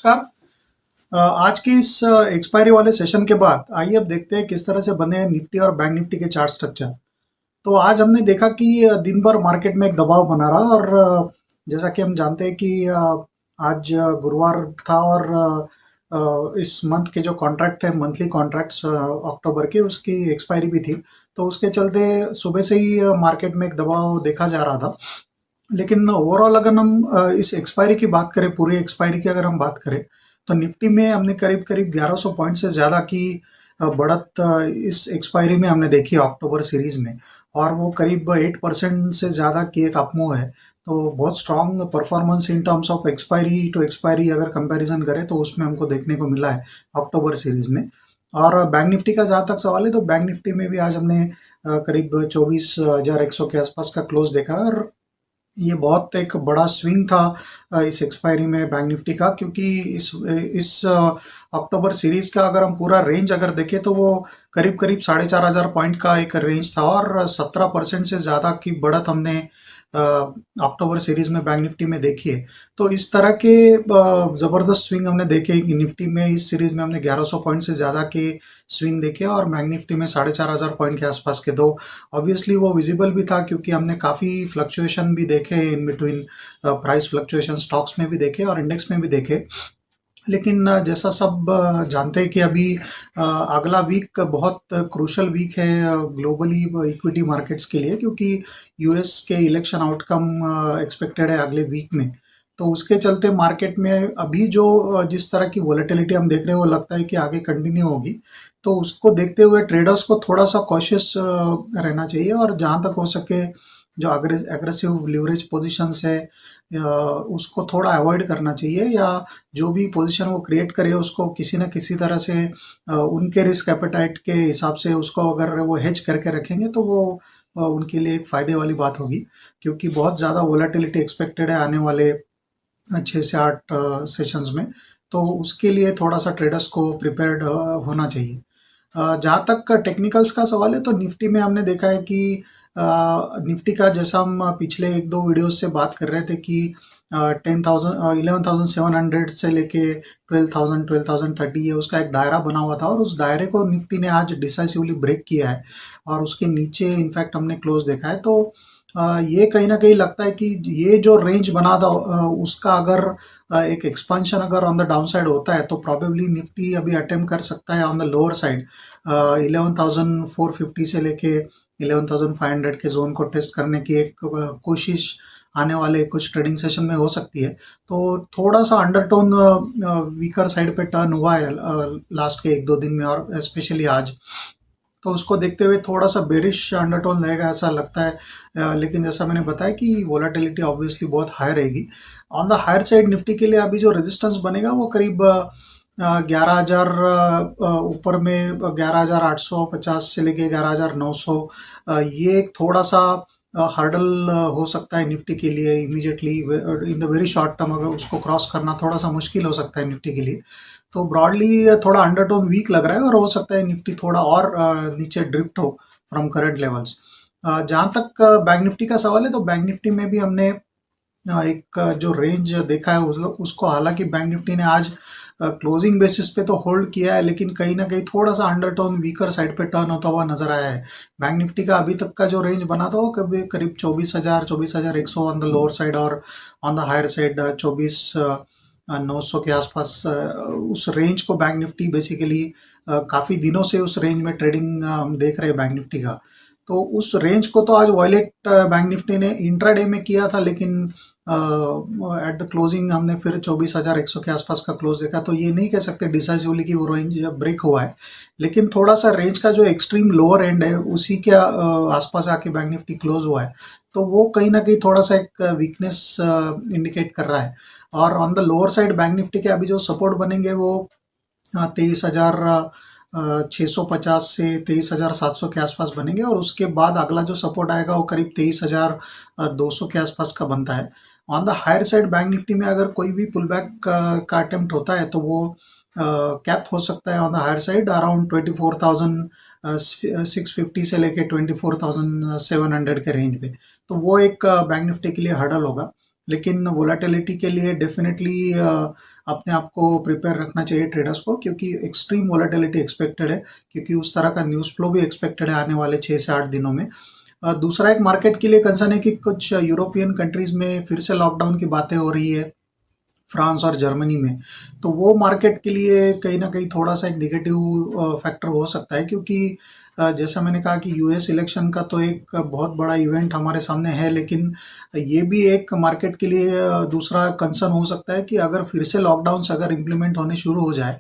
नमस्कार। आज के इस एक्सपायरी वाले सेशन के बाद आइए अब देखते हैं किस तरह से बने हैं निफ्टी और बैंक निफ्टी के चार्ट स्ट्रक्चर। तो आज हमने देखा कि दिन भर मार्केट में एक दबाव बना रहा और जैसा कि हम जानते हैं कि आज गुरुवार था और इस मंथ के जो कॉन्ट्रैक्ट है मंथली कॉन्ट्रैक्ट्स अक्टूबर के उसकी एक्सपायरी भी थी। तो उसके चलते सुबह से ही मार्केट में एक दबाव देखा जा रहा था। लेकिन ओवरऑल अगर हम इस एक्सपायरी की बात करें, पूरी एक्सपायरी की अगर हम बात करें, तो निफ्टी में हमने करीब-करीब 1100 पॉइंट से ज़्यादा की बढ़त इस एक्सपायरी में हमने देखी है अक्टूबर सीरीज़ में, और वो करीब 8% से ज़्यादा की एक अपमूव है। तो बहुत strong performance in terms of expiry to expiry अगर कंपैरिजन करें तो उसमें हमको देखने को मिला है अक्टूबर सीरीज़ में। और बैंक निफ्टी का जहाँ तक सवाल है तो बैंक निफ्टी में भी आज हमने करीब 24,100 के आसपास का क्लोज़ देखा है, और ये बहुत एक बड़ा स्विंग था इस एक्सपायरी में बैंक निफ्टी का, क्योंकि इस अक्टूबर सीरीज का अगर हम पूरा रेंज अगर देखें तो वो करीब करीब 4,500 पॉइंट का एक रेंज था, और 17% से ज़्यादा की बढ़त हमने अक्टूबर सीरीज में बैंक निफ्टी में देखी है। तो इस तरह के ज़बरदस्त स्विंग हमने देखे कि निफ्टी में इस सीरीज में हमने 1100 पॉइंट से ज़्यादा के स्विंग देखे, और बैंक निफ्टी में 4,500 पॉइंट के आसपास के दो। ऑब्वियसली वो विजिबल भी था क्योंकि हमने काफ़ी फ्लक्चुएशन भी देखे in between, price fluctuation stocks में भी देखे और इंडेक्स में भी देखे। लेकिन जैसा सब जानते हैं कि अभी अगला वीक बहुत क्रूशल वीक है ग्लोबली इक्विटी मार्केट्स के लिए, क्योंकि यूएस के इलेक्शन आउटकम एक्सपेक्टेड है अगले वीक में। तो उसके चलते मार्केट में अभी जो जिस तरह की वॉलेटिलिटी हम देख रहे हैं वो लगता है कि आगे कंटिन्यू होगी। तो उसको देखते हुए ट्रेडर्स को थोड़ा सा कॉशियस रहना चाहिए, और जहाँ तक हो सके जो एग्रेसिव लिवरेज पोजीशंस है उसको थोड़ा अवॉइड करना चाहिए, या जो भी पोजीशन वो क्रिएट करे उसको किसी न किसी तरह से उनके रिस्क एपेटाइट के हिसाब से उसको अगर वो हेज करके रखेंगे तो वो उनके लिए एक फ़ायदे वाली बात होगी, क्योंकि बहुत ज़्यादा वोलेटिलिटी एक्सपेक्टेड है आने वाले 6 से 8 सेशंस में। तो उसके लिए थोड़ा सा ट्रेडर्स को प्रिपेयर्ड होना चाहिए। जहाँ तक टेक्निकल्स का सवाल है तो निफ्टी में हमने देखा है कि निफ्टी का जैसा हम पिछले एक दो वीडियोस से बात कर रहे थे कि 11,700 से लेके 12,030 ये उसका एक दायरा बना हुआ था, और उस दायरे को निफ्टी ने आज डिसाइसिवली ब्रेक किया है और उसके नीचे इनफैक्ट हमने क्लोज देखा है। तो ये कहीं ना कहीं लगता है कि ये जो रेंज बना था उसका अगर एक एक्सपांशन अगर ऑन द डाउन साइड होता है तो प्रॉबेबली निफ्टी अभी अटेम्प्ट कर सकता है ऑन द लोअर साइड 11,450 से लेके 11,500 के जोन को टेस्ट करने की एक कोशिश आने वाले कुछ ट्रेडिंग सेशन में हो सकती है। तो थोड़ा सा अंडरटोन वीकर साइड पे टर्न हुआ है लास्ट के एक दो दिन में, और स्पेशली आज। तो उसको देखते हुए थोड़ा सा बेरिश अंडरटोन रहेगा ऐसा लगता है। लेकिन जैसा मैंने बताया कि वोलेटिलिटी ऑब्वियसली बहुत हाई रहेगी। On the higher side Nifty के लिए अभी जो रेजिस्टेंस बनेगा वो करीब 11,000 ऊपर में 11,850 से लेके 11,900, ये एक थोड़ा सा हर्डल हो सकता है निफ्टी के लिए immediately in the very short term. अगर उसको क्रॉस करना थोड़ा सा मुश्किल हो सकता है निफ्टी के लिए। तो ब्रॉडली थोड़ा अंडरटोन वीक लग रहा है, और हो सकता है निफ्टी थोड़ा और नीचे ड्रिफ्ट हो फ्रॉम करंट लेवल्स। जहाँ तक बैंक निफ्टी का सवाल है तो बैंक निफ्टी में भी हमने एक जो रेंज देखा है उसको हालांकि बैंक निफ्टी ने आज क्लोजिंग बेसिस पे तो होल्ड किया है, लेकिन कहीं ना कहीं थोड़ा सा अंडरटोन वीकर साइड पे टर्न होता हुआ नजर आया है। बैंक निफ्टी का अभी तक का जो रेंज बना था वो कभी करीब 24,100 ऑन द लोअर साइड, और ऑन द हायर साइड 24,900 के आसपास। उस रेंज को बैंक निफ्टी बेसिकली काफ़ी दिनों से उस रेंज में ट्रेडिंग हम देख रहे हैं बैंक निफ्टी का। तो उस रेंज को तो आज वॉयलेट बैंक निफ्टी ने इंट्राडे में किया था, लेकिन एट द क्लोजिंग हमने फिर 24,100 के आसपास का क्लोज देखा। तो ये नहीं कह सकते डिसाइसिवली कि वो रेंज ब्रेक हुआ है, लेकिन थोड़ा सा रेंज का जो एक्सट्रीम लोअर एंड है उसी के आसपास आके बैंक निफ्टी क्लोज हुआ है। तो वो कहीं ना कहीं थोड़ा सा एक वीकनेस इंडिकेट कर रहा है। और on the lower side bank Nifty के अभी जो सपोर्ट बनेंगे वो 23,650 से 23,700 के आसपास बनेंगे, और उसके बाद अगला जो सपोर्ट आएगा वो करीब 23,200 के आसपास का बनता है। On the higher side bank Nifty में अगर कोई भी पुल बैक का अटेम्प्ट होता है तो वो कैप हो सकता है on the higher side around 24,650 से लेके 24,700 के रेंज पे। तो वो एक बैंक निफ्टी के लिए हर्डल होगा। लेकिन वोलाटिलिटी के लिए डेफिनेटली अपने आप को प्रिपेयर रखना चाहिए ट्रेडर्स को, क्योंकि एक्सट्रीम वोलाटिलिटी एक्सपेक्टेड है, क्योंकि उस तरह का न्यूज़ फ्लो भी एक्सपेक्टेड है आने वाले 6 से 8 दिनों में। दूसरा एक मार्केट के लिए कंसर्न है कि कुछ यूरोपियन कंट्रीज में फिर से लॉकडाउन की बातें हो रही है, फ्रांस और जर्मनी में। तो वो मार्केट के लिए कहीं न कहीं थोड़ा-सा एक नेगेटिव फैक्टर हो सकता है, क्योंकि जैसा मैंने कहा कि यूएस इलेक्शन का तो एक बहुत बड़ा इवेंट हमारे सामने है, लेकिन ये भी एक मार्केट के लिए दूसरा कंसर्न हो सकता है कि अगर फिर से लॉकडाउन्स अगर इम्प्लीमेंट होने शुरू हो जाए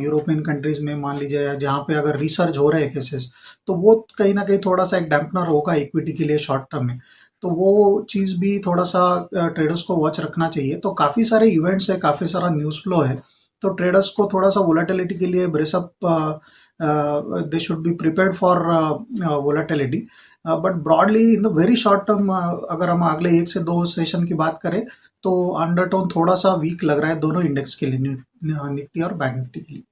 यूरोपियन कंट्रीज़ में, मान लीजिए, या जहाँ पे अगर रिसर्ज हो रहे हैं केसेस, तो वो कहीं न कहीं थोड़ा-सा एक डैम्पनर होगा इक्विटी के लिए शॉर्ट टर्म में। तो वो चीज़ भी थोड़ा-सा ट्रेडर्स को वॉच रखना चाहिए। तो काफ़ी सारे इवेंट्स हैं, काफ़ी सारा न्यूज़ फ्लो है, तो ट्रेडर्स को थोड़ा-सा वोलेटिलिटी के लिए brace up, they should be prepared for volatility. But broadly in the very short term, अगर हम अगले 1 से 2 सेशन की बात करें, तो अंडरटोन थोड़ा-सा वीक लग रहा है दोनों इंडेक्स के लिए, निफ्टी और बैंक निफ्टी के लिए।